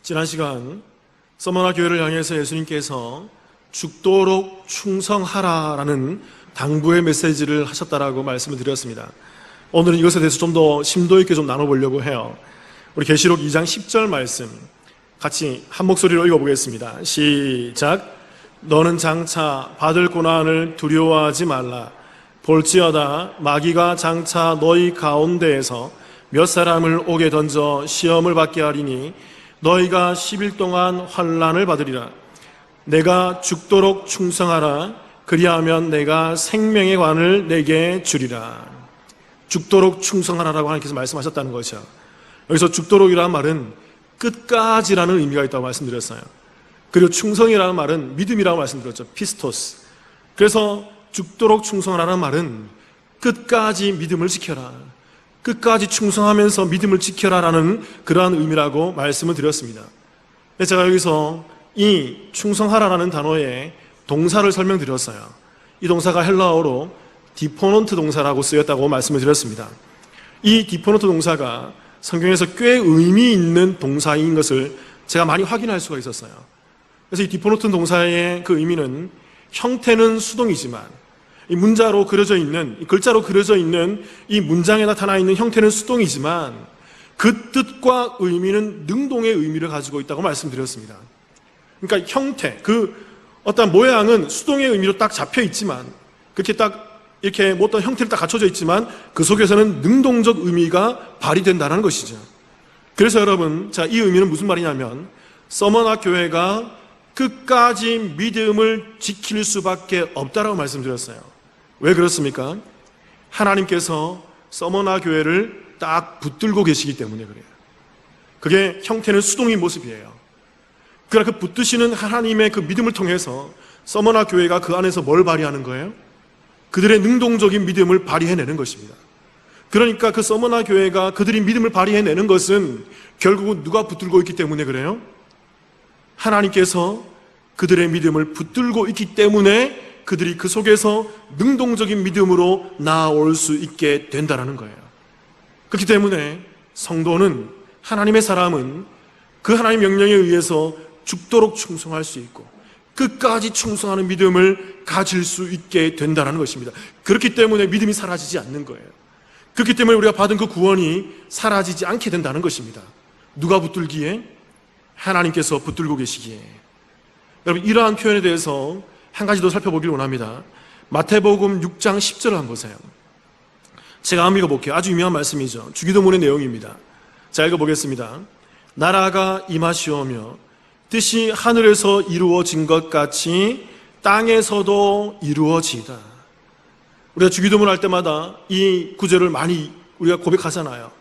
지난 시간 서머나 교회를 향해서 예수님께서 죽도록 충성하라라는 당부의 메시지를 하셨다라고 말씀을 드렸습니다. 오늘은 이것에 대해서 좀 더 심도 있게 좀 나눠보려고 해요. 우리 계시록 2장 10절 말씀 같이 한 목소리로 읽어보겠습니다. 시작. 너는 장차 받을 고난을 두려워하지 말라. 볼지어다 마귀가 장차 너희 가운데에서 몇 사람을 옥에 던져 시험을 받게 하리니 너희가 10일 동안 환난을 받으리라. 내가 죽도록 충성하라. 그리하면 내가 생명의 관을 내게 주리라. 죽도록 충성하라라고 하나님께서 말씀하셨다는 거죠. 여기서 죽도록이라는 말은 끝까지라는 의미가 있다고 말씀드렸어요. 그리고 충성이라는 말은 믿음이라고 말씀드렸죠. 피스토스. 그래서 죽도록 충성하라는 말은 끝까지 믿음을 지켜라, 끝까지 충성하면서 믿음을 지켜라라는 그러한 의미라고 말씀을 드렸습니다. 제가 여기서 이 충성하라라는 단어의 동사를 설명드렸어요. 이 동사가 헬라어로 디포넌트 동사라고 쓰였다고 말씀을 드렸습니다. 이 디포넌트 동사가 성경에서 꽤 의미 있는 동사인 것을 제가 많이 확인할 수가 있었어요. 그래서 이 디포넌트 동사의 그 의미는 형태는 수동이지만 이 문자로 그려져 있는, 이 글자로 그려져 있는 이 문장에 나타나 있는 형태는 수동이지만 그 뜻과 의미는 능동의 의미를 가지고 있다고 말씀드렸습니다. 그러니까 형태, 그 어떤 모양은 수동의 의미로 딱 잡혀 있지만, 그렇게 딱 이렇게 어떤 형태를 딱 갖춰져 있지만 그 속에서는 능동적 의미가 발휘된다는 것이죠. 그래서 여러분, 자, 이 의미는 무슨 말이냐면 서머나 교회가 끝까지 믿음을 지킬 수밖에 없다라고 말씀드렸어요. 왜 그렇습니까? 하나님께서 서머나 교회를 딱 붙들고 계시기 때문에 그래요. 그게 형태는 수동의 모습이에요. 그러나 그 붙드시는 하나님의 그 믿음을 통해서 서머나 교회가 그 안에서 뭘 발휘하는 거예요? 그들의 능동적인 믿음을 발휘해내는 것입니다. 그러니까 그 서머나 교회가 그들이 믿음을 발휘해내는 것은 결국은 누가 붙들고 있기 때문에 그래요? 하나님께서 그들의 믿음을 붙들고 있기 때문에 그들이 그 속에서 능동적인 믿음으로 나아올 수 있게 된다는 거예요. 그렇기 때문에 성도는, 하나님의 사람은 그 하나님의 명령에 의해서 죽도록 충성할 수 있고 끝까지 충성하는 믿음을 가질 수 있게 된다는 것입니다. 그렇기 때문에 믿음이 사라지지 않는 거예요. 그렇기 때문에 우리가 받은 그 구원이 사라지지 않게 된다는 것입니다. 누가 붙들기에? 하나님께서 붙들고 계시기에. 여러분, 이러한 표현에 대해서 한 가지 더 살펴보기를 원합니다. 마태복음 6장 10절을 한번 보세요. 제가 한번 읽어볼게요. 아주 유명한 말씀이죠. 주기도문의 내용입니다. 자, 읽어보겠습니다. 나라가 임하시오며 뜻이 하늘에서 이루어진 것 같이 땅에서도 이루어지이다. 우리가 주기도문 할 때마다 이 구절을 많이 우리가 고백하잖아요.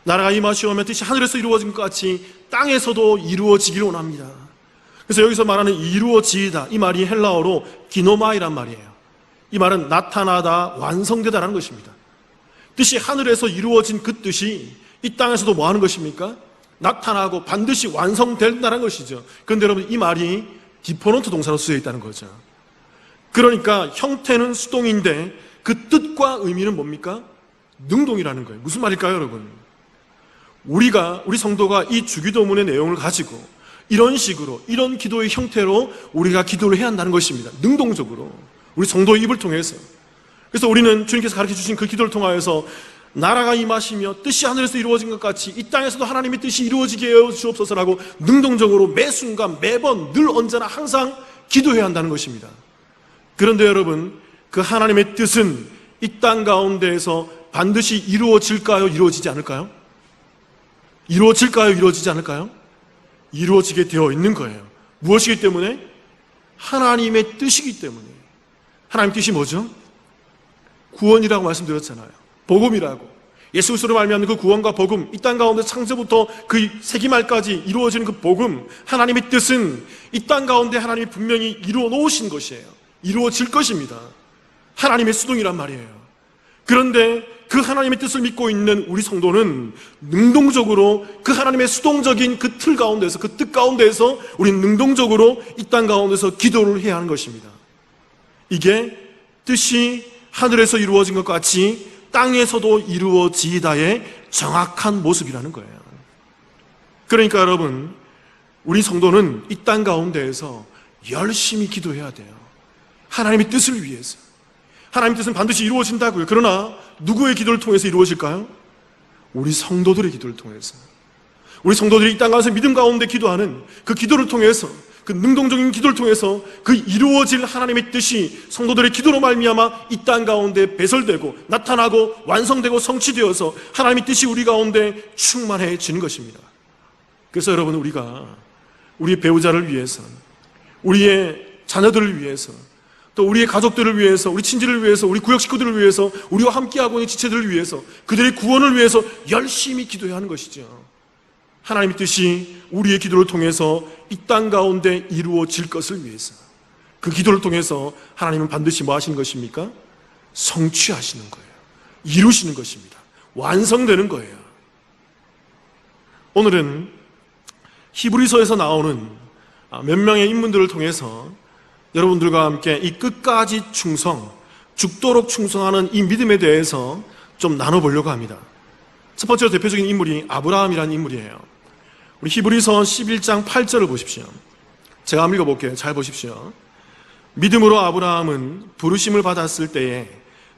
나라가 임하시오며 뜻이 하늘에서 이루어진 것 같이 땅에서도 이루어지기를 원합니다. 그래서 여기서 말하는 이루어지이다, 이 말이 헬라어로 기노마이란 말이에요. 이 말은 나타나다, 완성되다라는 것입니다. 뜻이 하늘에서 이루어진 그 뜻이 이 땅에서도 뭐 하는 것입니까? 나타나고 반드시 완성된다는 것이죠. 그런데 여러분, 이 말이 디포넌트 동사로 쓰여 있다는 거죠. 그러니까 형태는 수동인데 그 뜻과 의미는 뭡니까? 능동이라는 거예요. 무슨 말일까요, 여러분? 우리 성도가 이 주기도문의 내용을 가지고 이런 식으로, 이런 기도의 형태로 우리가 기도를 해야 한다는 것입니다. 능동적으로, 우리 성도의 입을 통해서. 그래서 우리는 주님께서 가르쳐주신 그 기도를 통하여서 나라가 임하시며 뜻이 하늘에서 이루어진 것 같이 이 땅에서도 하나님의 뜻이 이루어지게 하여 주옵소서라고 능동적으로 매 순간, 매번, 늘 언제나 항상 기도해야 한다는 것입니다. 그런데 여러분, 그 하나님의 뜻은 이 땅 가운데에서 반드시 이루어질까요? 이루어지지 않을까요? 이루어질까요? 이루어지지 않을까요? 이루어지게 되어 있는 거예요. 무엇이기 때문에? 하나님의 뜻이기 때문에. 하나님의 뜻이 뭐죠? 구원이라고 말씀드렸잖아요. 복음이라고. 예수 그리스도로 말미암는 그 구원과 복음, 이 땅 가운데 창세부터 그 세기말까지 이루어지는 그 복음, 하나님의 뜻은 이 땅 가운데 하나님이 분명히 이루어 놓으신 것이에요. 이루어질 것입니다. 하나님의 수동이란 말이에요. 그런데 그 하나님의 뜻을 믿고 있는 우리 성도는 능동적으로 그 하나님의 수동적인 그 틀 가운데서, 그 뜻 가운데서 우리는 능동적으로 이 땅 가운데서 기도를 해야 하는 것입니다. 이게 뜻이 하늘에서 이루어진 것 같이 땅에서도 이루어지다의 정확한 모습이라는 거예요. 그러니까 여러분, 우리 성도는 이 땅 가운데에서 열심히 기도해야 돼요. 하나님의 뜻을 위해서. 하나님의 뜻은 반드시 이루어진다고요. 그러나 누구의 기도를 통해서 이루어질까요? 우리 성도들의 기도를 통해서. 우리 성도들이 이 땅 가운데 믿음 가운데 기도하는 그 기도를 통해서, 그 능동적인 기도를 통해서 그 이루어질 하나님의 뜻이 성도들의 기도로 말미암아 이 땅 가운데 배설되고 나타나고 완성되고 성취되어서 하나님의 뜻이 우리 가운데 충만해지는 것입니다. 그래서 여러분, 우리가 우리의 배우자를 위해서, 우리의 자녀들을 위해서, 또 우리의 가족들을 위해서, 우리 친지를 위해서, 우리 구역 식구들을 위해서, 우리와 함께하고 있는 지체들을 위해서, 그들의 구원을 위해서 열심히 기도해야 하는 것이죠. 하나님의 뜻이 우리의 기도를 통해서 이 땅 가운데 이루어질 것을 위해서, 그 기도를 통해서 하나님은 반드시 뭐 하시는 것입니까? 성취하시는 거예요. 이루시는 것입니다. 완성되는 거예요. 오늘은 히브리서에서 나오는 몇 명의 인물들을 통해서 여러분들과 함께 이 끝까지 충성, 죽도록 충성하는 이 믿음에 대해서 좀 나눠보려고 합니다. 첫 번째로 대표적인 인물이 아브라함이라는 인물이에요. 우리 히브리서 11장 8절을 보십시오. 제가 한번 읽어볼게요. 잘 보십시오. 믿음으로 아브라함은 부르심을 받았을 때에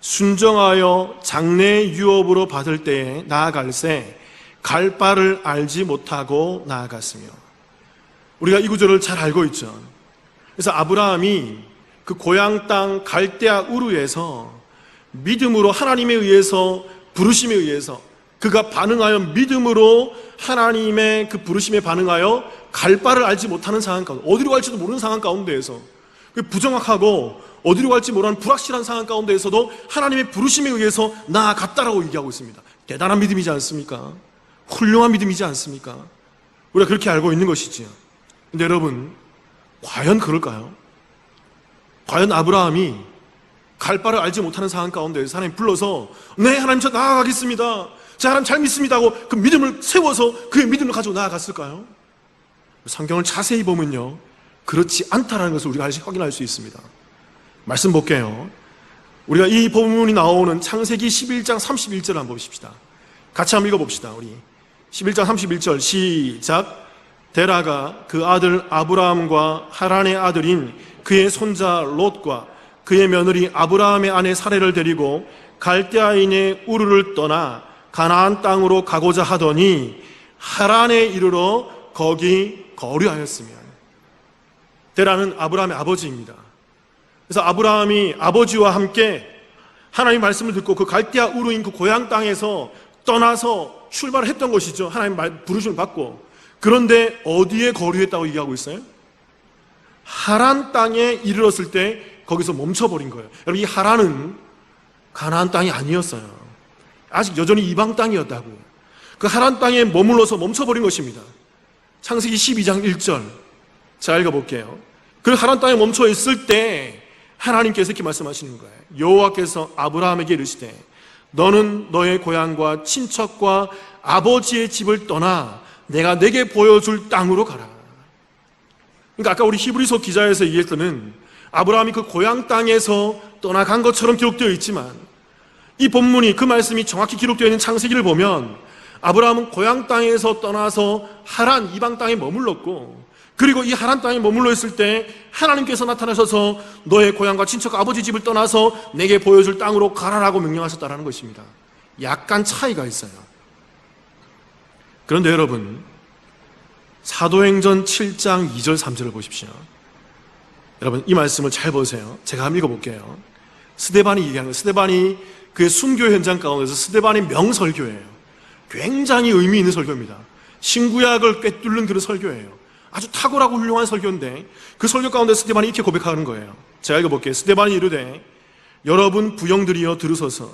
순정하여 장래 유업으로 받을 때에 나아갈새 갈 바를 알지 못하고 나아갔으며. 우리가 이 구절을 잘 알고 있죠. 그래서 아브라함이 그 고향 땅 갈대아 우르에서 믿음으로 하나님에 의해서, 부르심에 의해서 그가 반응하여 믿음으로 하나님의 그 부르심에 반응하여 갈 바를 알지 못하는 상황 가운데, 어디로 갈지도 모르는 상황 가운데에서, 부정확하고 어디로 갈지 모르는 불확실한 상황 가운데에서도 하나님의 부르심에 의해서 나아갔다라고 얘기하고 있습니다. 대단한 믿음이지 않습니까? 훌륭한 믿음이지 않습니까? 우리가 그렇게 알고 있는 것이지요. 근데 여러분, 과연 그럴까요? 과연 아브라함이 갈 바를 알지 못하는 상황 가운데에서 하나님 불러서 네, 하나님 저 나아가겠습니다, 저 하나님 잘 믿습니다 하고 그 믿음을 세워서 그의 믿음을 가지고 나아갔을까요? 성경을 자세히 보면요, 그렇지 않다라는 것을 우리가 확인할 수 있습니다. 말씀 볼게요. 우리가 이 본문이 나오는 창세기 11장 31절을 한번 보십시다. 같이 한번 읽어봅시다. 우리 11장 31절 시작. 데라가 그 아들 아브라함과 하란의 아들인 그의 손자 롯과 그의 며느리 아브라함의 아내 사레를 데리고 갈대아인의 우르를 떠나 가나안 땅으로 가고자 하더니 하란에 이르러 거기 거류하였으며. 데라는 아브라함의 아버지입니다. 그래서 아브라함이 아버지와 함께 하나님의 말씀을 듣고 그 갈대아 우르인 그 고향 땅에서 떠나서 출발을 했던 것이죠. 하나님 부르심을 받고. 그런데 어디에 거류했다고 얘기하고 있어요? 하란 땅에 이르렀을 때 거기서 멈춰버린 거예요. 여러분, 이 하란은 가나안 땅이 아니었어요. 아직 여전히 이방 땅이었다고. 그 하란 땅에 머물러서 멈춰버린 것입니다. 창세기 12장 1절 자, 읽어볼게요. 그 하란 땅에 멈춰 있을 때 하나님께서 이렇게 말씀하시는 거예요. 여호와께서 아브라함에게 이르시되 너는 너의 고향과 친척과 아버지의 집을 떠나 내가 내게 보여줄 땅으로 가라. 그러니까 아까 우리 히브리서 기자에서 얘기했던 아브라함이 그 고향 땅에서 떠나간 것처럼 기록되어 있지만, 이 본문이, 그 말씀이 정확히 기록되어 있는 창세기를 보면 아브라함은 고향 땅에서 떠나서 하란 이방 땅에 머물렀고, 그리고 이 하란 땅에 머물러 있을 때 하나님께서 나타나셔서 너의 고향과 친척 아버지 집을 떠나서 내게 보여줄 땅으로 가라라고 명령하셨다는 것입니다. 약간 차이가 있어요. 그런데 여러분, 사도행전 7장 2절 3절을 보십시오. 여러분, 이 말씀을 잘 보세요. 제가 한번 읽어볼게요. 스데반이 얘기하는 거예요. 스데반이 그의 순교 현장 가운데서 스데반의 명설교예요. 굉장히 의미 있는 설교입니다. 신구약을 꿰뚫는 그런 설교예요. 아주 탁월하고 훌륭한 설교인데 그 설교 가운데 스데반이 이렇게 고백하는 거예요. 제가 읽어볼게요. 스데반이 이르되 여러분 부영들이여 들으소서.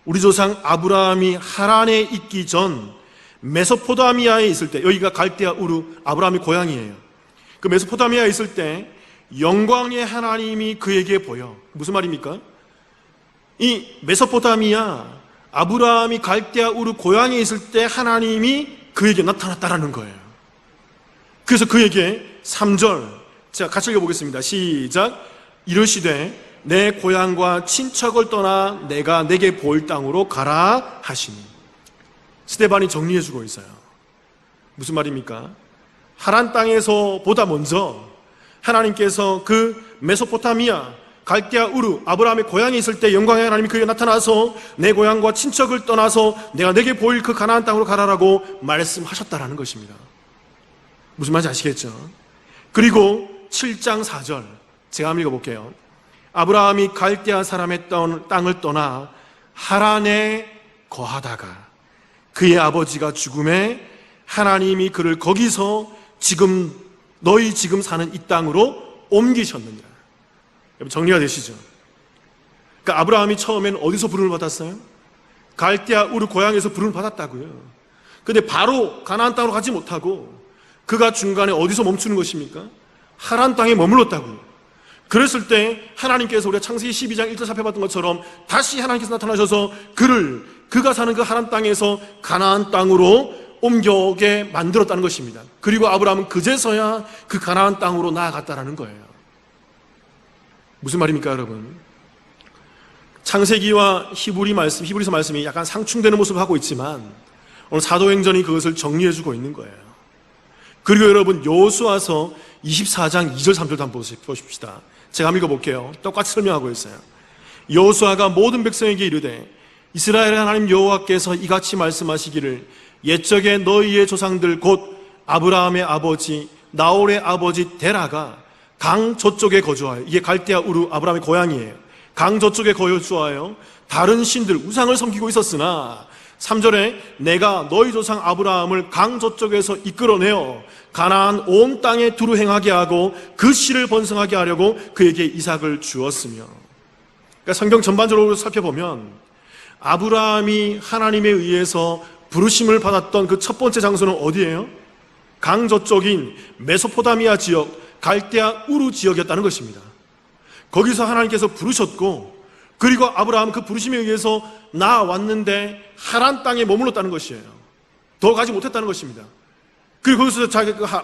우리 조상 아브라함이 하란에 있기 전 메소포타미아에 있을 때, 여기가 갈대아 우르 아브라함의 고향이에요. 그 메소포타미아에 있을 때 영광의 하나님이 그에게 보여. 무슨 말입니까? 이 메소포타미아 아브라함이 갈대아 우르 고향에 있을 때 하나님이 그에게 나타났다라는 거예요. 그래서 그에게 3절 제가 같이 읽어보겠습니다. 시작. 이르시되 내 고향과 친척을 떠나 내가 내게 보일 땅으로 가라 하시니. 스데반이 정리해주고 있어요. 무슨 말입니까? 하란 땅에서 보다 먼저 하나님께서 그 메소포타미아 갈대아 우르 아브라함의 고향에 있을 때 영광의 하나님이 그에게 나타나서 내 고향과 친척을 떠나서 내가 내게 보일 그 가나안 땅으로 가라라고 말씀하셨다라는 것입니다. 무슨 말인지 아시겠죠? 그리고 7장 4절 제가 한번 읽어볼게요. 아브라함이 갈대아 사람의 땅을 떠나 하란에 거하다가 그의 아버지가 죽음에 하나님이 그를 거기서 너희 지금 사는 이 땅으로 옮기셨느니라. 정리가 되시죠? 그러니까 아브라함이 처음에는 어디서 부름을 받았어요? 갈대아 우르 고향에서 부름을 받았다고요. 근데 바로 가나안 땅으로 가지 못하고 그가 중간에 어디서 멈추는 것입니까? 하란 땅에 머물렀다고요. 그랬을 때 하나님께서 우리가 창세기 12장 1절 살펴봤던 것처럼 다시 하나님께서 나타나셔서 그가 사는 그 하란 땅에서 가나안 땅으로 옮겨오게 만들었다는 것입니다. 그리고 아브라함은 그제서야 그 가나안 땅으로 나아갔다라는 거예요. 무슨 말입니까, 여러분? 창세기와 히브리서 말씀이 약간 상충되는 모습을 하고 있지만 오늘 사도행전이 그것을 정리해주고 있는 거예요. 그리고 여러분 여호수아서 24장 2절 3절도 한번 보십시다. 제가 한번 읽어볼게요. 똑같이 설명하고 있어요. 여호수아가 모든 백성에게 이르되 이스라엘의 하나님 여호와께서 이같이 말씀하시기를 옛적에 너희의 조상들 곧 아브라함의 아버지 나홀의 아버지 데라가 강 저쪽에 거주하여, 이게 갈대아 우르 아브라함의 고향이에요. 강 저쪽에 거주하여 다른 신들 우상을 섬기고 있었으나 3절에 내가 너희 조상 아브라함을 강 저쪽에서 이끌어내어 가나안 온 땅에 두루 행하게 하고 그 씨를 번성하게 하려고 그에게 이삭을 주었으며. 그러니까 성경 전반적으로 살펴보면 아브라함이 하나님에 의해서 부르심을 받았던 그 첫 번째 장소는 어디예요? 강 저쪽인 메소포타미아 지역 갈대아 우르 지역이었다는 것입니다. 거기서 하나님께서 부르셨고 그리고 아브라함 그 부르심에 의해서 나왔는데 하란 땅에 머물렀다는 것이에요. 더 가지 못했다는 것입니다. 그리고 거기서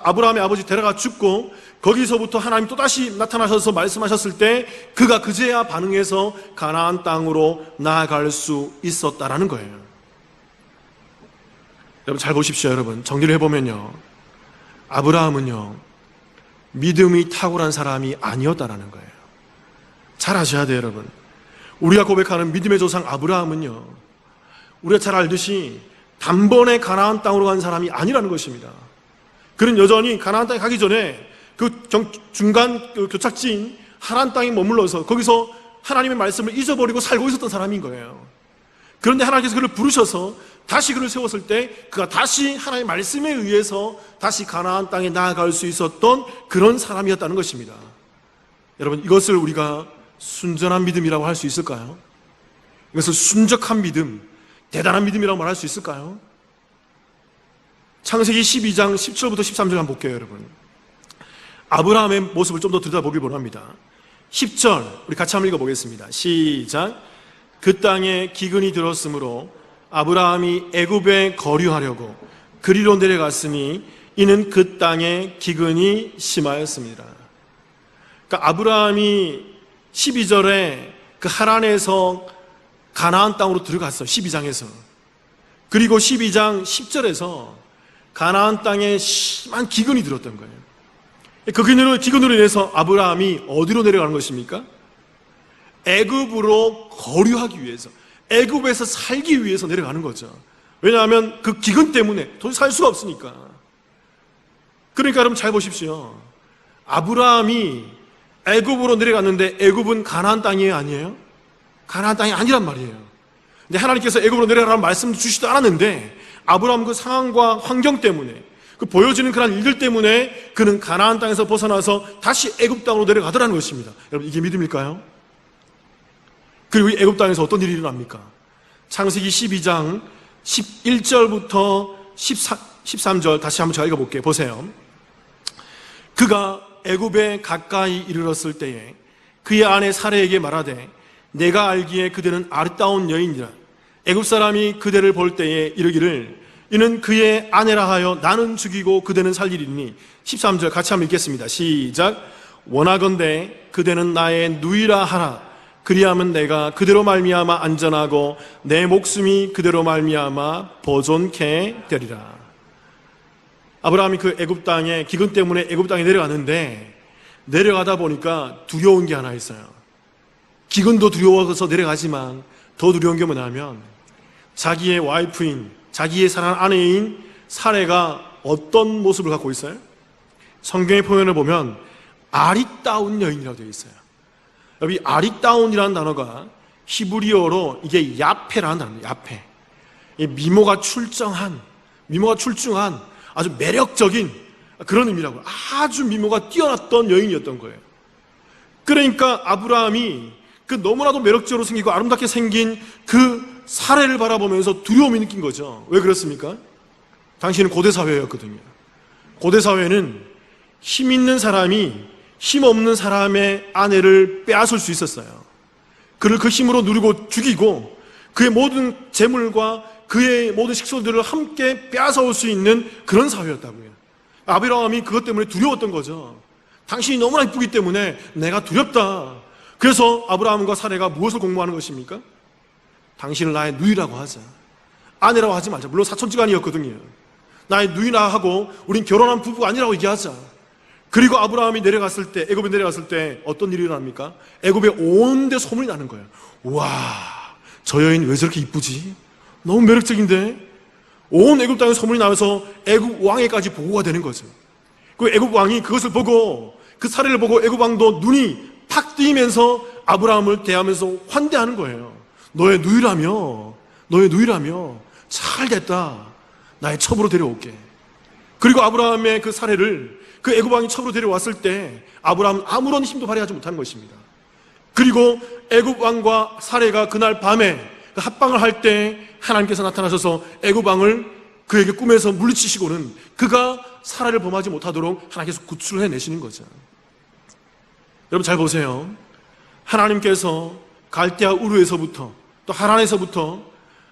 아브라함의 아버지 데라가 죽고 거기서부터 하나님 또다시 나타나셔서 말씀하셨을 때 그가 그제야 반응해서 가나안 땅으로 나아갈 수 있었다라는 거예요. 여러분 잘 보십시오. 여러분 정리를 해보면요, 아브라함은요 믿음이 탁월한 사람이 아니었다라는 거예요. 잘 아셔야 돼요. 여러분 우리가 고백하는 믿음의 조상 아브라함은요 우리가 잘 알듯이 단번에 가나안 땅으로 간 사람이 아니라는 것입니다. 그는 여전히 가나안 땅에 가기 전에 그 중간 교착지인 하란 땅에 머물러서 거기서 하나님의 말씀을 잊어버리고 살고 있었던 사람인 거예요. 그런데 하나님께서 그를 부르셔서 다시 그를 세웠을 때 그가 다시 하나님의 말씀에 의해서 다시 가나안 땅에 나아갈 수 있었던 그런 사람이었다는 것입니다. 여러분 이것을 우리가 순전한 믿음이라고 할 수 있을까요? 이것을 순적한 믿음, 대단한 믿음이라고 말할 수 있을까요? 창세기 12장 10절부터 13절 한번 볼게요. 여러분 아브라함의 모습을 좀 더 들여다보길 원합니다. 10절 우리 같이 한번 읽어보겠습니다. 시작. 그 땅에 기근이 들었으므로 아브라함이 애굽에 거류하려고 그리로 내려갔으니 이는 그 땅에 기근이 심하였습니다. 그러니까 아브라함이 12절에 그 하란에서 가나안 땅으로 들어갔어요. 12장에서. 그리고 12장 10절에서 가나안 땅에 심한 기근이 들었던 거예요. 그 기근으로 인해서 아브라함이 어디로 내려가는 것입니까? 애굽으로 거류하기 위해서, 애굽에서 살기 위해서 내려가는 거죠. 왜냐하면 그 기근 때문에 도저히 살 수가 없으니까. 그러니까 여러분 잘 보십시오. 아브라함이 애굽으로 내려갔는데 애굽은 가나안 땅이에요, 아니에요? 가나안 땅이 아니란 말이에요. 근데 하나님께서 애굽으로 내려가라는 말씀도 주시도 않았는데 아브라함 그 상황과 환경 때문에 그 보여지는 그런 일들 때문에 그는 가나안 땅에서 벗어나서 다시 애굽 땅으로 내려가더라는 것입니다. 여러분 이게 믿음일까요? 그리고 이 애굽 땅에서 어떤 일이 일어납니까? 창세기 12장 11절부터 13절 다시 한번 제가 읽어볼게요. 보세요. 그가 애굽에 가까이 이르렀을 때에 그의 아내 사레에게 말하되 내가 알기에 그대는 아름다운 여인이라. 애굽 사람이 그대를 볼 때에 이르기를 이는 그의 아내라 하여 나는 죽이고 그대는 살리리니. 13절 같이 한번 읽겠습니다. 시작. 원하건대 그대는 나의 누이라 하라. 그리하면 내가 그대로 말미암아 안전하고 내 목숨이 그대로 말미암아 보존케 되리라. 아브라함이 그 애굽 땅에 기근 때문에 애굽 땅에 내려갔는데 내려가다 보니까 두려운 게 하나 있어요. 기근도 두려워서 내려가지만 더 두려운 게 뭐냐면 자기의 와이프인, 자기의 사랑하는 아내인 사레가 어떤 모습을 갖고 있어요? 성경의 표현을 보면 아리따운 여인이라고 되어 있어요. 여기 아리따운이라는 단어가 히브리어로 이게 야페라는 단어입니다. 야페. 미모가 출중한 아주 매력적인 그런 의미라고요. 아주 미모가 뛰어났던 여인이었던 거예요. 그러니까 아브라함이 그 너무나도 매력적으로 생기고 아름답게 생긴 그 사례를 바라보면서 두려움이 느낀 거죠. 왜 그렇습니까? 당시는 고대 사회였거든요. 고대 사회는 힘 있는 사람이 힘 없는 사람의 아내를 빼앗을 수 있었어요. 그를 그 힘으로 누르고 죽이고 그의 모든 재물과 그의 모든 식소들을 함께 빼앗아올 수 있는 그런 사회였다고요. 아브라함이 그것 때문에 두려웠던 거죠. 당신이 너무나 이쁘기 때문에 내가 두렵다. 그래서 아브라함과 사레가 무엇을 공모하는 것입니까? 당신을 나의 누이라고 하자. 아내라고 하지 말자. 물론 사촌지간이었거든요. 나의 누이라 하고 우린 결혼한 부부가 아니라고 얘기하자. 그리고 아브라함이 내려갔을 때, 애굽에 내려갔을 때 어떤 일이 일어납니까? 애굽에 온 데 소문이 나는 거예요. 와, 저 여인 왜 저렇게 이쁘지? 너무 매력적인데? 온 애굽 땅에 소문이 나면서 애굽 왕에까지 보고가 되는 거죠. 그 애굽 왕이 그것을 보고, 그 사례를 보고 애굽 왕도 눈이 팍 뜨이면서 아브라함을 대하면서 환대하는 거예요. 너의 누이라며 잘 됐다. 나의 첩으로 데려올게. 그리고 아브라함의 그 사례를 그 애굽 왕이 첩으로 데려왔을 때 아브라함은 아무런 힘도 발휘하지 못하는 것입니다. 그리고 애굽 왕과 사례가 그날 밤에 그 합방을 할 때 하나님께서 나타나셔서 애굽 왕을 그에게 꿈에서 물리치시고는 그가 사례를 범하지 못하도록 하나님께서 구출을 해내시는 거죠. 여러분 잘 보세요. 하나님께서 갈대아 우르에서부터 또 하란에서부터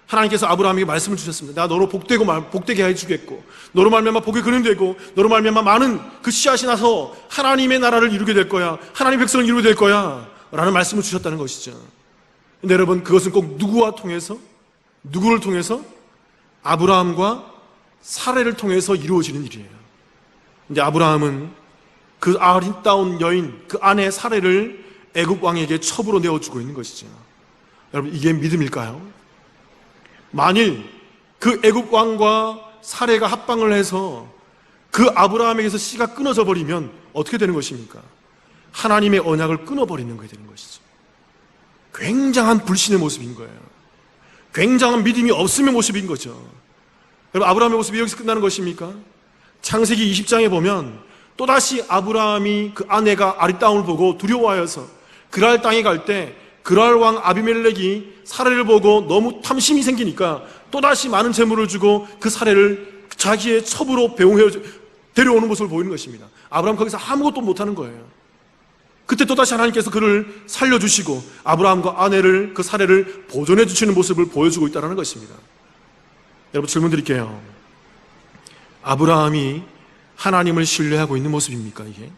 하나님께서 아브라함에게 말씀을 주셨습니다. 내가 너로 복되게 해주겠고 너로 말미암아 복이 근원되고 너로 말미암아 많은 그 씨앗이 나서 하나님의 나라를 이루게 될 거야. 하나님의 백성을 이루게 될 거야 라는 말씀을 주셨다는 것이죠. 근데 여러분 그것은 꼭 누구를 통해서? 아브라함과 사례를 통해서 이루어지는 일이에요. 근데 아브라함은 그 아리따운 여인, 그 아내 사례를 애굽 왕에게 첩으로 내어주고 있는 것이죠. 여러분 이게 믿음일까요? 만일 그 애굽 왕과 사례가 합방을 해서 그 아브라함에게서 씨가 끊어져 버리면 어떻게 되는 것입니까? 하나님의 언약을 끊어버리는 것이 되는 것이죠. 굉장한 불신의 모습인 거예요. 굉장한 믿음이 없음의 모습인 거죠. 여러분 아브라함의 모습이 여기서 끝나는 것입니까? 창세기 20장에 보면 또다시 아브라함이 그 아내가 아리따움을 보고 두려워하여서 그랄 땅에 갈 때 그랄 왕 아비멜렉이 사례를 보고 너무 탐심이 생기니까 또다시 많은 재물을 주고 그 사례를 자기의 첩으로 배웅해 데려오는 모습을 보이는 것입니다. 아브라함 거기서 아무것도 못하는 거예요. 그때 또다시 하나님께서 그를 살려주시고 아브라함과 아내를 그 사례를 보존해 주시는 모습을 보여주고 있다는 것입니다. 여러분 질문 드릴게요. 아브라함이 하나님을 신뢰하고 있는 모습입니까? 이게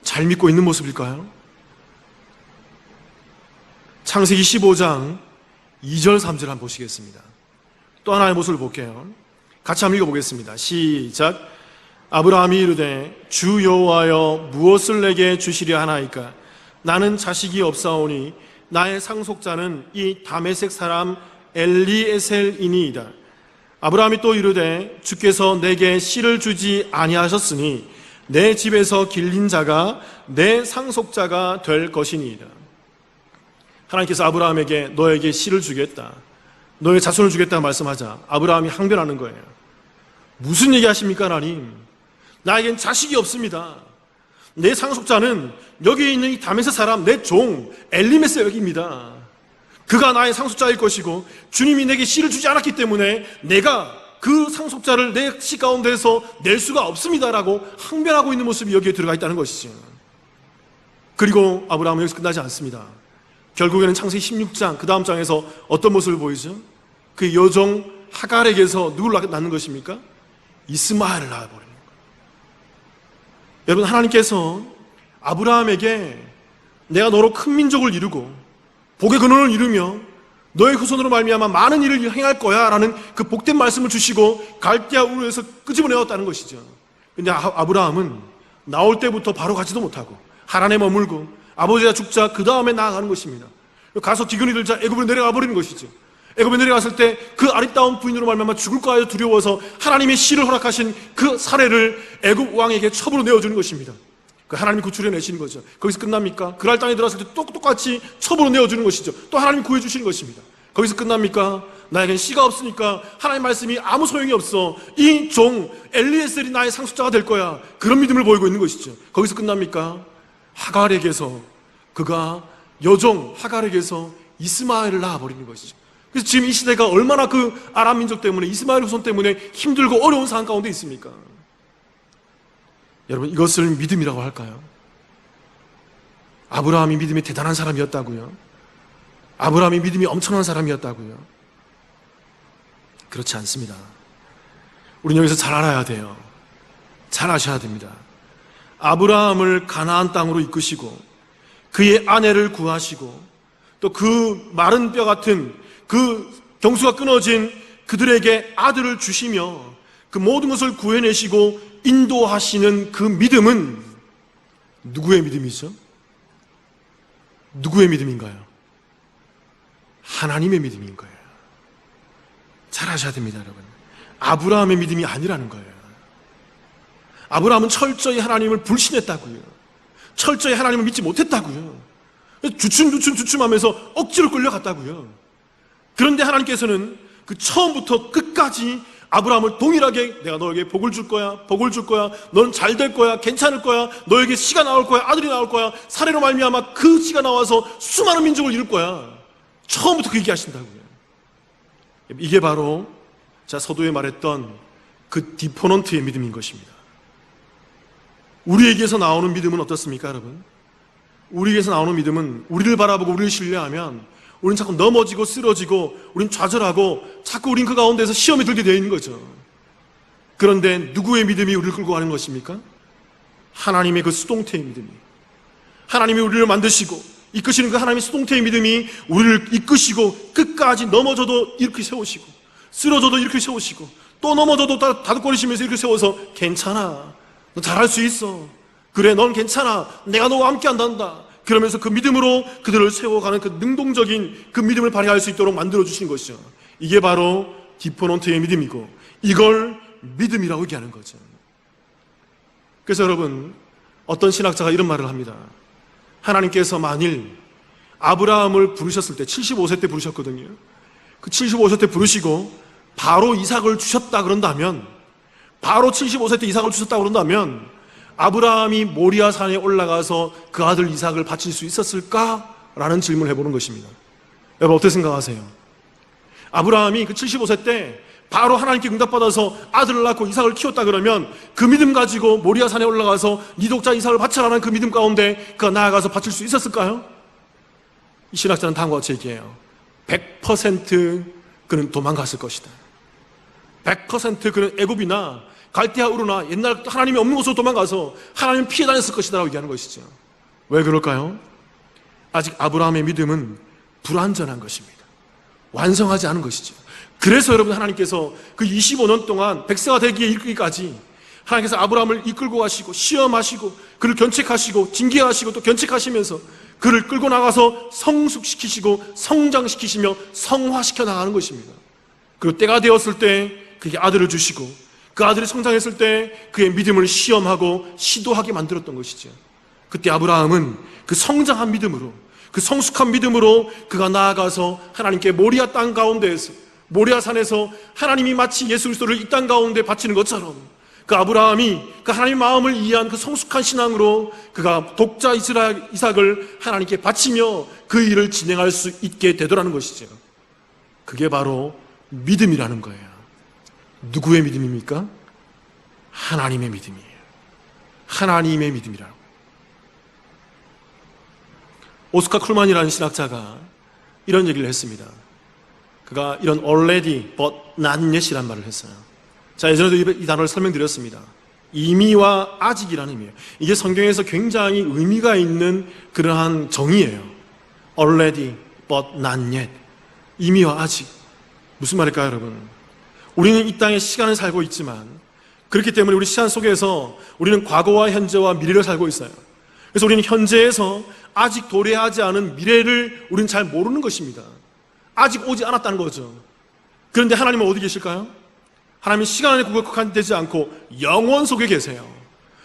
잘 믿고 있는 모습일까요? 창세기 15장 2절 3절 한번 보시겠습니다. 또 하나의 모습을 볼게요. 같이 한번 읽어보겠습니다. 시작. 아브라함이 이르되 주 여호와여 무엇을 내게 주시려 하나이까? 나는 자식이 없사오니 나의 상속자는 이 다메섹 사람 엘리에셀이니이다. 아브라함이 또 이르되 주께서 내게 씨를 주지 아니하셨으니 내 집에서 길린 자가 내 상속자가 될 것이니이다. 하나님께서 아브라함에게 너에게 씨를 주겠다, 너의 자손을 주겠다 말씀하자 아브라함이 항변하는 거예요. 무슨 얘기 하십니까 하나님? 나에겐 자식이 없습니다. 내 상속자는 여기 있는 이 다메섹 사람 내 종 엘리메셀입니다. 그가 나의 상속자일 것이고 주님이 내게 씨를 주지 않았기 때문에 내가 그 상속자를 내 씨 가운데서 낼 수가 없습니다라고 항변하고 있는 모습이 여기에 들어가 있다는 것이죠. 그리고 아브라함은 여기서 끝나지 않습니다. 결국에는 창세기 16장 그 다음 장에서 어떤 모습을 보이죠? 그 여종 하갈에게서 누구를 낳는 것입니까? 이스마엘을 낳아버리는 거예요. 여러분 하나님께서 아브라함에게 내가 너로 큰 민족을 이루고 복의 근원을 이루며 너의 후손으로 말미암아 많은 일을 행할 거야 라는 그 복된 말씀을 주시고 갈대아 우르에서 끄집어내었다는 것이죠. 근데 아브라함은 나올 때부터 바로 가지도 못하고 하란에 머물고 아버지가 죽자 그 다음에 나아가는 것입니다. 가서 기근이 들자 애굽으로 내려가 버리는 것이죠. 애굽에 내려갔을 때 그 아리따운 부인으로 말미암아 죽을까 하여 두려워서 하나님의 시를 허락하신 그 사례를 애굽 왕에게 첩으로 내어주는 것입니다. 그 하나님이 구출해 내시는 거죠. 거기서 끝납니까? 그랄 땅에 들어갔을 때 똑같이 첩으로 내어주는 것이죠. 또 하나님이 구해주시는 것입니다. 거기서 끝납니까? 나에겐 씨가 없으니까 하나님 말씀이 아무 소용이 없어. 이 종 엘리에셀이 나의 상속자가 될 거야. 그런 믿음을 보이고 있는 것이죠. 거기서 끝납니까? 하갈에게서 그가 여종 하갈에게서 이스마엘을 낳아버리는 것이죠. 그래서 지금 이 시대가 얼마나 그 아람 민족 때문에 이스마엘 후손 때문에 힘들고 어려운 상황 가운데 있습니까? 여러분, 이것을 믿음이라고 할까요? 아브라함이 믿음이 대단한 사람이었다고요? 아브라함이 믿음이 엄청난 사람이었다고요? 그렇지 않습니다. 우리는 여기서 잘 알아야 돼요. 잘 아셔야 됩니다. 아브라함을 가나안 땅으로 이끄시고 그의 아내를 구하시고 또 그 마른 뼈 같은 그 경수가 끊어진 그들에게 아들을 주시며 그 모든 것을 구해내시고 인도하시는 그 믿음은 누구의 믿음이죠? 누구의 믿음인가요? 하나님의 믿음인 거예요. 잘 아셔야 됩니다, 여러분. 아브라함의 믿음이 아니라는 거예요. 아브라함은 철저히 하나님을 불신했다고요. 철저히 하나님을 믿지 못했다고요. 주춤하면서 억지로 끌려갔다고요. 그런데 하나님께서는 그 처음부터 끝까지 아브라함을 동일하게 내가 너에게 복을 줄 거야, 복을 줄 거야, 너는 잘 될 거야, 괜찮을 거야, 너에게 씨가 나올 거야, 아들이 나올 거야, 사례로 말미암아 그 씨가 나와서 수많은 민족을 이룰 거야. 처음부터 그 얘기하신다고요. 이게 바로 서도에 말했던 그 디포넌트의 믿음인 것입니다. 우리에게서 나오는 믿음은 어떻습니까, 여러분? 우리에게서 나오는 믿음은 우리를 바라보고 우리를 신뢰하면 우리는 자꾸 넘어지고 쓰러지고 우리는 좌절하고 자꾸 우리는 그 가운데서 시험에 들게 되어 있는 거죠. 그런데 누구의 믿음이 우리를 끌고 가는 것입니까? 하나님의 그 수동태의 믿음이, 하나님이 우리를 만드시고 이끄시는 그 하나님의 수동태의 믿음이 우리를 이끄시고 끝까지 넘어져도 이렇게 세우시고 쓰러져도 이렇게 세우시고 또 넘어져도 다독거리시면서 이렇게 세워서 괜찮아, 너 잘할 수 있어, 그래 넌 괜찮아, 내가 너와 함께 한단다, 그러면서 그 믿음으로 그들을 세워가는 그 능동적인 그 믿음을 발휘할 수 있도록 만들어주신 것이죠. 이게 바로 디포넌트의 믿음이고 이걸 믿음이라고 얘기하는 거죠. 그래서 여러분, 어떤 신학자가 이런 말을 합니다. 하나님께서 만일 아브라함을 부르셨을 때 75세 때 부르셨거든요. 그 75세 때 부르시고 바로 이삭을 주셨다 그런다면, 바로 75세 때 이삭을 주셨다 그런다면 아브라함이 모리아 산에 올라가서 그 아들 이삭을 바칠 수 있었을까? 라는 질문을 해보는 것입니다. 여러분, 어떻게 생각하세요? 아브라함이 그 75세 때 바로 하나님께 응답받아서 아들을 낳고 이삭을 키웠다 그러면 그 믿음 가지고 모리아 산에 올라가서 네 독자 이삭을 바쳐라는 그 믿음 가운데 그가 나아가서 바칠 수 있었을까요? 이 신학자는 다음과 같이 얘기해요. 100% 그는 도망갔을 것이다. 100% 그는 애굽이나 갈대아 우르나 옛날 하나님이 없는 곳으로 도망가서 하나님 피해 다녔을 것이다 라고 얘기하는 것이죠. 왜 그럴까요? 아직 아브라함의 믿음은 불완전한 것입니다. 완성하지 않은 것이죠. 그래서 여러분, 하나님께서 그 25년 동안 100세가 되기에 이르기까지 하나님께서 아브라함을 이끌고 가시고 시험하시고 그를 견책하시고 징계하시고 또 견책하시면서 그를 끌고 나가서 성숙시키시고 성장시키시며 성화시켜 나가는 것입니다. 그리고 때가 되었을 때 그에게 아들을 주시고 그 아들이 성장했을 때 그의 믿음을 시험하고 시도하게 만들었던 것이죠. 그때 아브라함은 그 성장한 믿음으로, 그 성숙한 믿음으로 그가 나아가서 하나님께 모리아 땅 가운데에서, 모리아 산에서 하나님이 마치 예수 그리스도를 이 땅 가운데 바치는 것처럼 그 아브라함이 그 하나님의 마음을 이해한 그 성숙한 신앙으로 그가 독자 이삭을 하나님께 바치며 그 일을 진행할 수 있게 되더라는 것이죠. 그게 바로 믿음이라는 거예요. 누구의 믿음입니까? 하나님의 믿음이에요. 하나님의 믿음이라고. 오스카 쿨만이라는 신학자가 이런 얘기를 했습니다. 그가 이런 already but not yet이란 말을 했어요. 자, 예전에도 이 단어를 설명드렸습니다. 이미와 아직이라는 의미예요. 이게 성경에서 굉장히 의미가 있는 그러한 정의예요. already but not yet. 이미와 아직. 무슨 말일까요, 여러분? 우리는 이 땅에 시간을 살고 있지만 그렇기 때문에 우리 시간 속에서 우리는 과거와 현재와 미래를 살고 있어요. 그래서 우리는 현재에서 아직 도래하지 않은 미래를 우리는 잘 모르는 것입니다. 아직 오지 않았다는 거죠. 그런데 하나님은 어디 계실까요? 하나님은 시간에 구속되지 않고 영원 속에 계세요.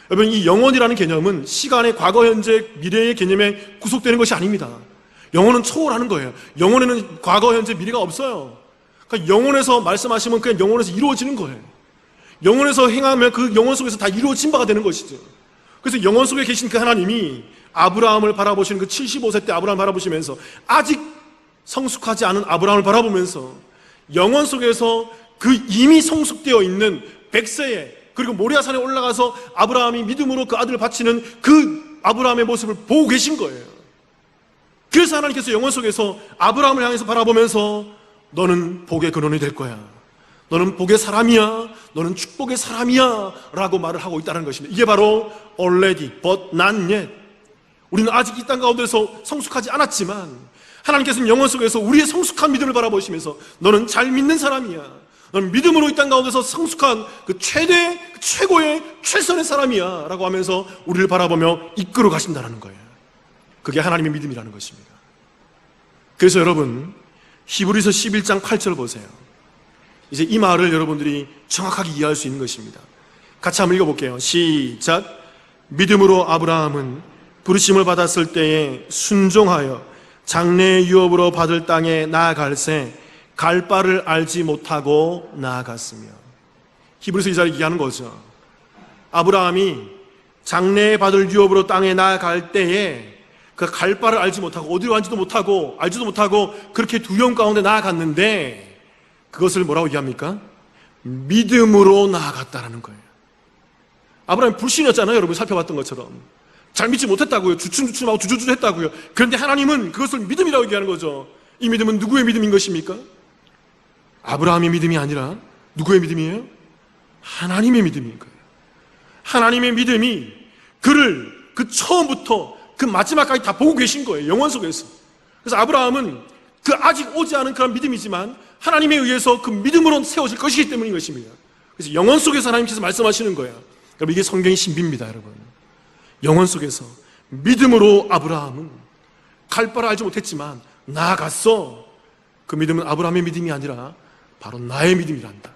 여러분, 이 영원이라는 개념은 시간의 과거, 현재, 미래의 개념에 구속되는 것이 아닙니다. 영혼은 초월하는 거예요. 영혼에는 과거, 현재, 미래가 없어요. 그러니까 영혼에서 말씀하시면 그냥 영혼에서 이루어지는 거예요. 영혼에서 행하면 그 영혼 속에서 다 이루어진 바가 되는 것이죠. 그래서 영혼 속에 계신 그 하나님이 아브라함을 바라보시는 그 75세 때 아브라함을 바라보시면서 아직 성숙하지 않은 아브라함을 바라보면서 영혼 속에서 그 이미 성숙되어 있는 100세에 그리고 모리아산에 올라가서 아브라함이 믿음으로 그 아들을 바치는 그 아브라함의 모습을 보고 계신 거예요. 그래서 하나님께서 영혼 속에서 아브라함을 향해서 바라보면서 너는 복의 근원이 될 거야. 너는 복의 사람이야. 너는 축복의 사람이야. 라고 말을 하고 있다는 것입니다. 이게 바로 already, but not yet. 우리는 아직 이 땅 가운데서 성숙하지 않았지만 하나님께서는 영혼 속에서 우리의 성숙한 믿음을 바라보시면서 너는 잘 믿는 사람이야. 너는 믿음으로 이 땅 가운데서 성숙한 그 최고의 최선의 사람이야. 라고 하면서 우리를 바라보며 이끌어 가신다는 거예요. 그게 하나님의 믿음이라는 것입니다. 그래서 여러분, 히브리서 11장 8절 보세요. 이제 이 말을 여러분들이 정확하게 이해할 수 있는 것입니다. 같이 한번 읽어볼게요. 시작. 믿음으로 아브라함은 부르심을 받았을 때에 순종하여 장래의 유업으로 받을 땅에 나아갈새 갈 바를 알지 못하고 나아갔으며. 히브리서 이 자리에 얘기하는 거죠. 아브라함이 장래에 받을 유업으로 땅에 나아갈 때에 그 갈 바를 알지 못하고 어디로 간지도 못하고 알지도 못하고 그렇게 두려움 가운데 나아갔는데 그것을 뭐라고 얘기합니까? 믿음으로 나아갔다라는 거예요. 아브라함이 불신이었잖아요. 여러분 살펴봤던 것처럼 잘 믿지 못했다고요. 주춤주춤하고 주저주저했다고요. 그런데 하나님은 그것을 믿음이라고 얘기하는 거죠. 이 믿음은 누구의 믿음인 것입니까? 아브라함의 믿음이 아니라 누구의 믿음이에요? 하나님의 믿음인 거예요. 하나님의 믿음이 그를 그 처음부터 그 마지막까지 다 보고 계신 거예요. 영원 속에서. 그래서 아브라함은 그 아직 오지 않은 그런 믿음이지만 하나님에 의해서 그 믿음으로 세워질 것이기 때문인 것입니다. 그래서 영원 속에서 하나님께서 말씀하시는 거예요. 여러분, 이게 성경의 신비입니다. 여러분, 영원 속에서 믿음으로 아브라함은 갈 바를 알지 못했지만 나아갔어. 그 믿음은 아브라함의 믿음이 아니라 바로 나의 믿음이란다.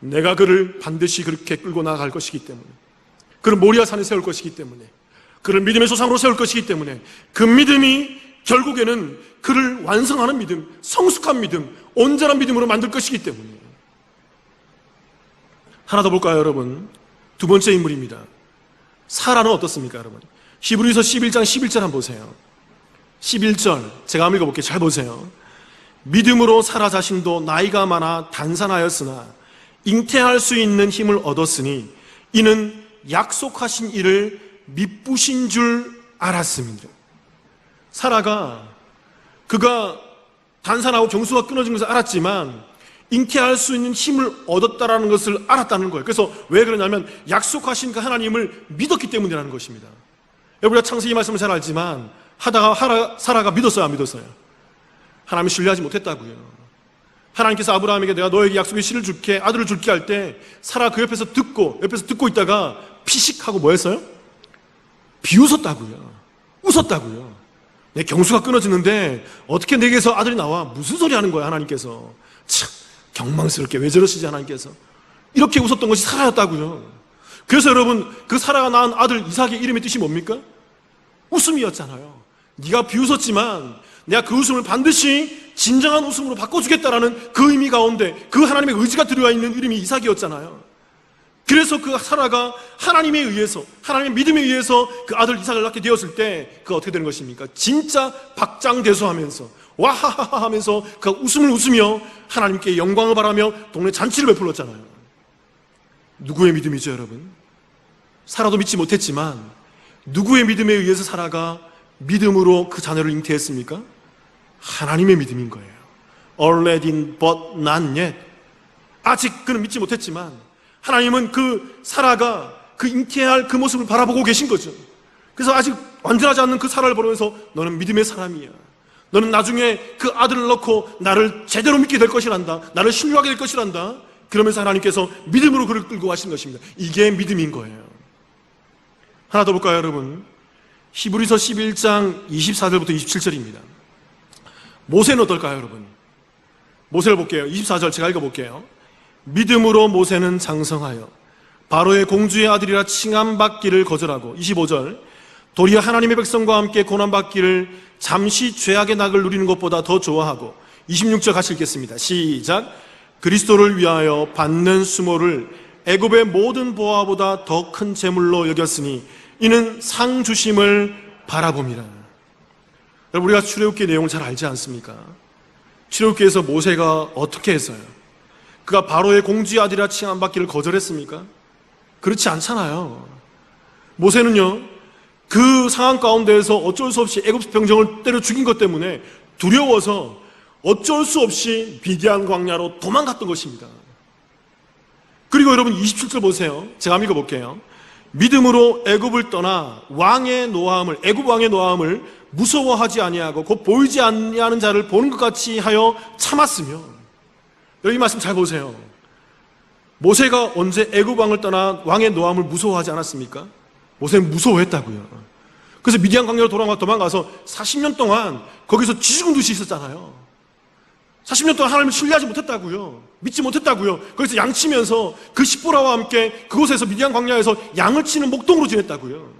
내가 그를 반드시 그렇게 끌고 나아갈 것이기 때문에, 그를 모리아산에 세울 것이기 때문에, 그를 믿음의 조상으로 세울 것이기 때문에 그 믿음이 결국에는 그를 완성하는 믿음, 성숙한 믿음, 온전한 믿음으로 만들 것이기 때문에. 하나 더 볼까요, 여러분? 두 번째 인물입니다. 사라는 어떻습니까, 여러분? 히브리서 11장 11절 한번 보세요. 11절 제가 한번 읽어볼게요. 잘 보세요. 믿음으로 사라 자신도 나이가 많아 단산하였으나 잉태할 수 있는 힘을 얻었으니 이는 약속하신 이를 미쁘신 줄 알았습니다. 사라가 그가 단산하고 경수가 끊어진 것을 알았지만 잉태할 수 있는 힘을 얻었다라는 것을 알았다는 거예요. 그래서 왜 그러냐면 약속하신 그 하나님을 믿었기 때문이라는 것입니다. 우리가 창세기 말씀을 잘 알지만 하다가 사라가 믿었어요, 안 믿었어요? 하나님을 신뢰하지 못했다고요. 하나님께서 아브라함에게 내가 너에게 약속의 씨를 줄게, 아들을 줄게 할 때 사라 그 옆에서 듣고 있다가 피식하고 뭐 했어요? 비웃었다고요. 웃었다고요. 내 경수가 끊어지는데 어떻게 내게서 아들이 나와? 무슨 소리 하는 거야, 하나님께서. 참 경망스럽게 왜 저러시지, 하나님께서. 이렇게 웃었던 것이 사라였다고요. 그래서 여러분, 그 사라가 낳은 아들 이삭의 이름의 뜻이 뭡니까? 웃음이었잖아요. 네가 비웃었지만 내가 그 웃음을 반드시 진정한 웃음으로 바꿔주겠다라는 그 의미 가운데 그 하나님의 의지가 들어와 있는 이름이 이삭이었잖아요. 그래서 그 사라가 하나님에 의해서, 하나님의 믿음에 의해서 그 아들 이삭을 낳게 되었을 때 그가 어떻게 되는 것입니까? 진짜 박장대소하면서 와하하하 하면서 그가 웃음을 웃으며 하나님께 영광을 바라며 동네 잔치를 베풀었잖아요. 누구의 믿음이죠, 여러분? 사라도 믿지 못했지만 누구의 믿음에 의해서 사라가 믿음으로 그 자녀를 잉태했습니까? 하나님의 믿음인 거예요. Already but not yet. 아직 그는 믿지 못했지만 하나님은 그 사라가 그 잉태할 그 모습을 바라보고 계신 거죠. 그래서 아직 완전하지 않는 그 사라를 보면서 너는 믿음의 사람이야. 너는 나중에 그 아들을 낳고 나를 제대로 믿게 될 것이란다. 나를 신뢰하게 될 것이란다. 그러면서 하나님께서 믿음으로 그를 끌고 가시는 것입니다. 이게 믿음인 거예요. 하나 더 볼까요, 여러분? 히브리서 11장 24절부터 27절입니다. 모세는 어떨까요, 여러분? 모세를 볼게요. 24절 제가 읽어볼게요. 믿음으로 모세는 장성하여 바로의 공주의 아들이라 칭함받기를 거절하고, 25절, 도리어 하나님의 백성과 함께 고난받기를 잠시 죄악의 낙을 누리는 것보다 더 좋아하고, 26절 같이 읽겠습니다. 시작. 그리스도를 위하여 받는 수모를 애굽의 모든 보화보다 더 큰 재물로 여겼으니 이는 상 주심을 바라봅니다. 여러분, 우리가 출애굽기 내용을 잘 알지 않습니까? 출애굽기에서 모세가 어떻게 했어요? 그가 바로의 공주의 아들이라 칭함받기를 거절했습니까? 그렇지 않잖아요. 모세는요, 그 상황 가운데에서 어쩔 수 없이 애굽 병정을 때려 죽인 것 때문에 두려워서 어쩔 수 없이 미디안 광야로 도망갔던 것입니다. 그리고 여러분 27절 보세요. 제가 한번 읽어볼게요. 믿음으로 애굽을 떠나 왕의 노함을, 애굽 왕의 노함을 무서워하지 아니하고 곧 보이지 아니하는 자를 보는 것 같이 하여 참았으며. 여기 말씀 잘 보세요. 모세가 언제 애굽 왕을 떠나 왕의 노함을 무서워하지 않았습니까? 모세는 무서워했다고요. 그래서 미디안 광야로 도망가서 40년 동안 거기서 쥐죽은 듯이 있었잖아요. 40년 동안 하나님을 신뢰하지 못했다고요. 믿지 못했다고요. 거기서 양치면서 그 십보라와 함께 그곳에서 미디안 광야에서 양을 치는 목동으로 지냈다고요.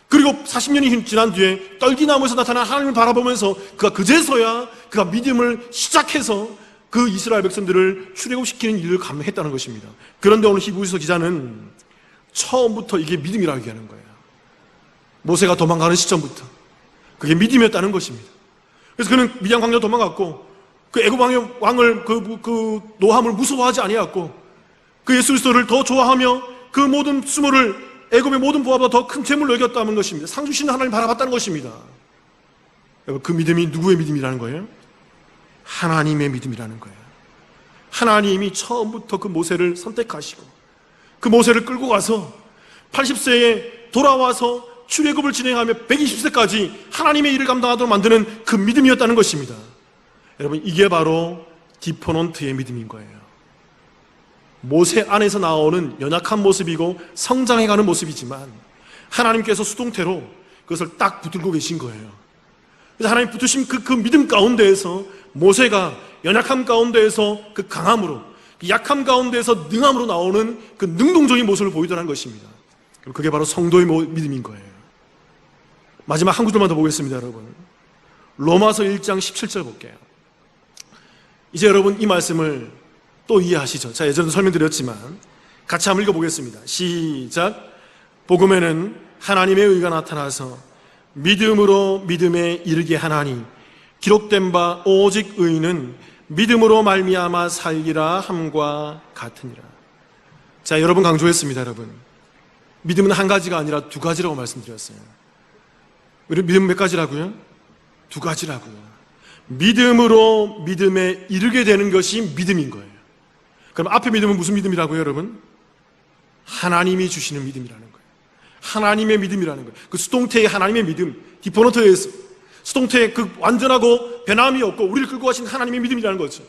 그리고 40년이 지난 뒤에 떨기나무에서 나타난 하나님을 바라보면서 그가 그제서야 그가 믿음을 시작해서 그 이스라엘 백성들을 출애굽시키는 일을 감행했다는 것입니다. 그런데 오늘 히브리서 기자는 처음부터 이게 믿음이라고 얘기하는 거예요. 모세가 도망가는 시점부터 그게 믿음이었다는 것입니다. 그래서 그는 미디안 광야로 도망갔고 그 애굽 왕을 그 노함을 무서워하지 아니하였고 그 예수 그리스도를 더 좋아하며 그 모든 수모를 애굽의 모든 보화보다 더 큰 재물로 여겼다는 것입니다. 상 주시는 하나님 바라봤다는 것입니다. 그 믿음이 누구의 믿음이라는 거예요? 하나님의 믿음이라는 거예요. 하나님이 처음부터 그 모세를 선택하시고 그 모세를 끌고 가서 80세에 돌아와서 출애굽을 진행하며 120세까지 하나님의 일을 감당하도록 만드는 그 믿음이었다는 것입니다. 여러분, 이게 바로 디포넌트의 믿음인 거예요. 모세 안에서 나오는 연약한 모습이고 성장해가는 모습이지만 하나님께서 수동태로 그것을 딱 붙들고 계신 거예요. 그래서 하나님 붙으신 그 믿음 가운데에서 모세가 연약함 가운데에서 그 강함으로, 약함 가운데에서 능함으로 나오는 그 능동적인 모습을 보이더라는 것입니다. 그게 바로 성도의 믿음인 거예요. 마지막 한 구절만 더 보겠습니다, 여러분. 로마서 1장 17절 볼게요. 이제 여러분 이 말씀을 또 이해하시죠? 제가 예전에도 설명드렸지만 같이 한번 읽어보겠습니다. 시작. 복음에는 하나님의 의가 나타나서 믿음으로 믿음에 이르게 하나니 기록된 바 오직 의인은 믿음으로 말미암아 살리라 함과 같으니라. 자, 여러분 강조했습니다, 여러분. 믿음은 한 가지가 아니라 두 가지라고 말씀드렸어요. 우리 믿음 몇 가지라고요? 두 가지라고요. 믿음으로 믿음에 이르게 되는 것이 믿음인 거예요. 그럼 앞에 믿음은 무슨 믿음이라고요, 여러분? 하나님이 주시는 믿음이라는 거예요. 하나님의 믿음이라는 거예요. 그 수동태의 하나님의 믿음, 디포너트에서 수동태의 그 완전하고 변함이 없고 우리를 끌고 가신 하나님의 믿음이라는 거죠.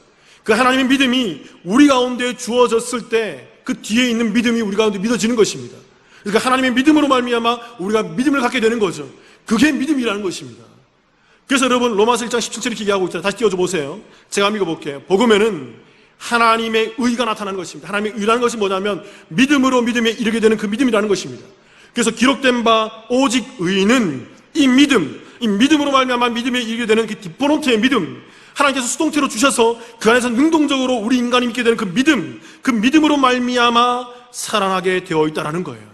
그 하나님의 믿음이 우리 가운데 주어졌을 때 그 뒤에 있는 믿음이 우리 가운데 믿어지는 것입니다. 그러니까 하나님의 믿음으로 말미암아 우리가 믿음을 갖게 되는 거죠. 그게 믿음이라는 것입니다. 그래서 여러분 로마서 1장 17절 이렇게 얘기하고 있잖아요. 다시 띄워줘 보세요. 제가 한번 읽어볼게요. 복음에는 하나님의 의가 나타나는 것입니다. 하나님의 의라는 것이 뭐냐면 믿음으로 믿음에 이르게 되는 그 믿음이라는 것입니다. 그래서 기록된 바 오직 의인은 이 믿음으로 말미암아 믿음에 이르게 되는 그 디포넌트의 믿음, 하나님께서 수동태로 주셔서 그 안에서 능동적으로 우리 인간이 믿게 되는 그 믿음, 그 믿음으로 말미암아 살아나게 되어 있다는 거예요.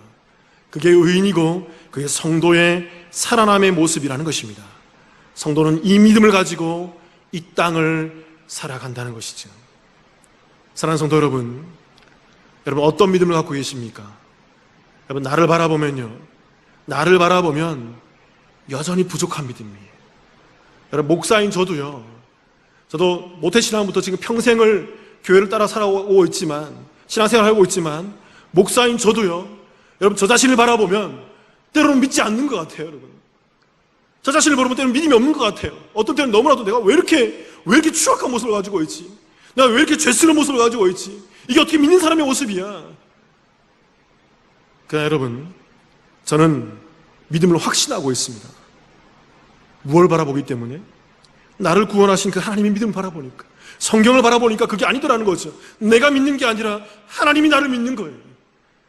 그게 의인이고 그게 성도의 살아남의 모습이라는 것입니다. 성도는 이 믿음을 가지고 이 땅을 살아간다는 것이죠. 사랑하는 성도 여러분, 여러분 어떤 믿음을 갖고 계십니까? 여러분 나를 바라보면 여전히 부족한 믿음이에요. 여러분 목사인 저도 모태신앙부터 지금 평생을 교회를 따라 살아오고 있지만 신앙생활을 하고 있지만 목사인 저도요, 여러분 저 자신을 바라보면 때로는 믿지 않는 것 같아요. 여러분 저 자신을 보는 때는 믿음이 없는 것 같아요. 어떤 때는 너무나도 내가 왜 이렇게 추악한 모습을 가지고 있지? 내가 왜 이렇게 죄스러운 모습을 가지고 있지? 이게 어떻게 믿는 사람의 모습이야? 그러나 여러분, 저는 믿음을 확신하고 있습니다. 무엇을 바라보기 때문에? 나를 구원하신 그 하나님의 믿음을 바라보니까, 성경을 바라보니까 그게 아니더라는 거죠. 내가 믿는 게 아니라 하나님이 나를 믿는 거예요.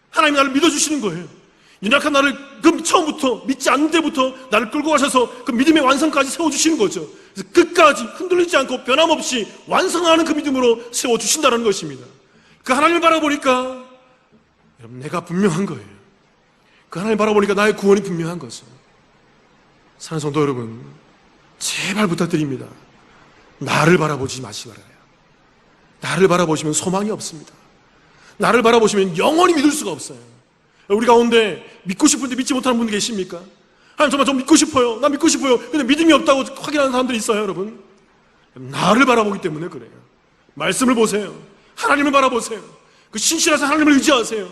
하나님이 나를 믿어주시는 거예요. 연약한 나를 그 처음부터 믿지 않는 때부터 나를 끌고 가셔서 그 믿음의 완성까지 세워주시는 거죠. 그래서 끝까지 흔들리지 않고 변함없이 완성하는 그 믿음으로 세워주신다는 것입니다. 그 하나님을 바라보니까 여러분, 내가 분명한 거예요. 그 하나님을 바라보니까 나의 구원이 분명한 거죠. 사랑하는 성도 여러분, 제발 부탁드립니다. 나를 바라보지 마시기 바라요. 나를 바라보시면 소망이 없습니다. 나를 바라보시면 영원히 믿을 수가 없어요. 우리 가운데 믿고 싶은데 믿지 못하는 분 계십니까? 하나님, 정말 좀 믿고 싶어요. 나 믿고 싶어요. 근데 믿음이 없다고 확인하는 사람들이 있어요, 여러분. 나를 바라보기 때문에 그래요. 말씀을 보세요. 하나님을 바라보세요. 그 신실하신 하나님을 의지하세요.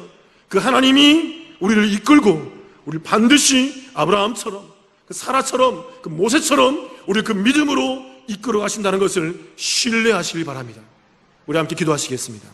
그 하나님이 우리를 이끌고 우리를 반드시 아브라함처럼, 그 사라처럼, 그 모세처럼 우리를 그 믿음으로 이끌어 가신다는 것을 신뢰하시길 바랍니다. 우리 함께 기도하시겠습니다.